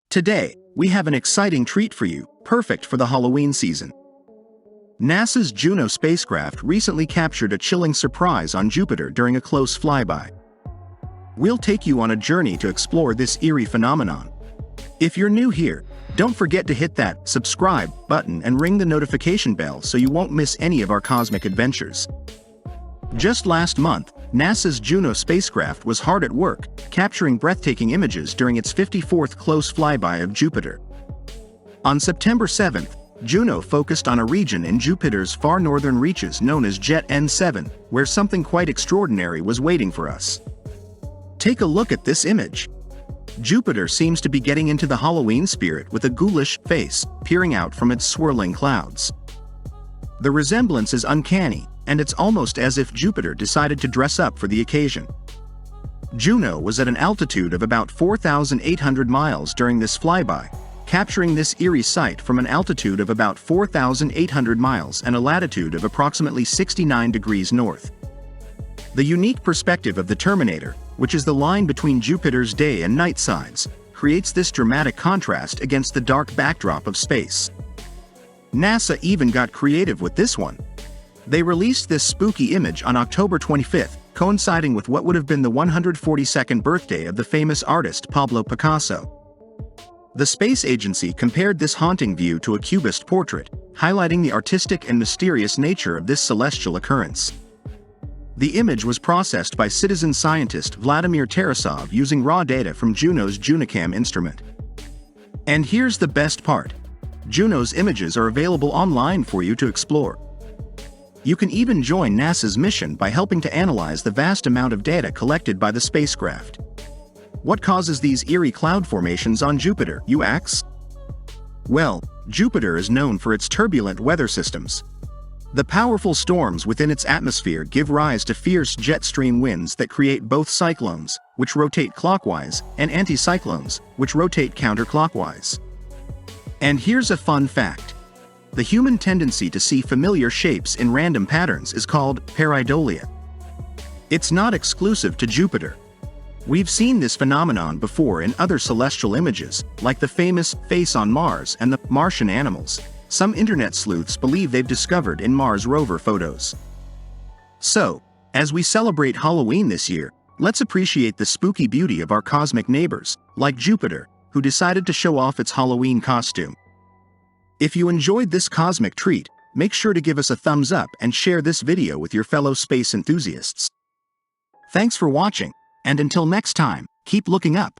Today, we have an exciting treat for you, perfect for the Halloween season. NASA's Juno spacecraft recently captured a chilling surprise on Jupiter during a close flyby. We'll take you on a journey to explore this eerie phenomenon. If you're new here, don't forget to hit that subscribe button and ring the notification bell so you won't miss any of our cosmic adventures. Just last month, NASA's Juno spacecraft was hard at work, capturing breathtaking images during its 54th close flyby of Jupiter. On September 7th, Juno focused on a region in Jupiter's far northern reaches known as Jet N7, where something quite extraordinary was waiting for us. Take a look at this image. Jupiter seems to be getting into the Halloween spirit with a ghoulish face peering out from its swirling clouds. The resemblance is uncanny, and it's almost as if Jupiter decided to dress up for the occasion. Juno was at an altitude of about 4,800 miles during this flyby, capturing this eerie sight from an altitude of about 4,800 miles and a latitude of approximately 69 degrees north. The unique perspective of the Terminator, which is the line between Jupiter's day and night sides, creates this dramatic contrast against the dark backdrop of space. NASA even got creative with this one. They released this spooky image on October 25th, coinciding with what would have been the 142nd birthday of the famous artist Pablo Picasso. The space agency compared this haunting view to a Cubist portrait, highlighting the artistic and mysterious nature of this celestial occurrence. The image was processed by citizen scientist Vladimir Tarasov using raw data from Juno's JunoCam instrument. And here's the best part. Juno's images are available online for you to explore. You can even join NASA's mission by helping to analyze the vast amount of data collected by the spacecraft. What causes these eerie cloud formations on Jupiter, you ask? Well, Jupiter is known for its turbulent weather systems. The powerful storms within its atmosphere give rise to fierce jet stream winds that create both cyclones, which rotate clockwise, and anticyclones, which rotate counterclockwise. And here's a fun fact. The human tendency to see familiar shapes in random patterns is called pareidolia. It's not exclusive to Jupiter. We've seen this phenomenon before in other celestial images, like the famous face on Mars and the Martian animals some internet sleuths believe they've discovered in Mars rover photos. So, as we celebrate Halloween this year, let's appreciate the spooky beauty of our cosmic neighbors, like Jupiter, who decided to show off its Halloween costume. If you enjoyed this cosmic treat, make sure to give us a thumbs up and share this video with your fellow space enthusiasts. Thanks for watching, and until next time, keep looking up.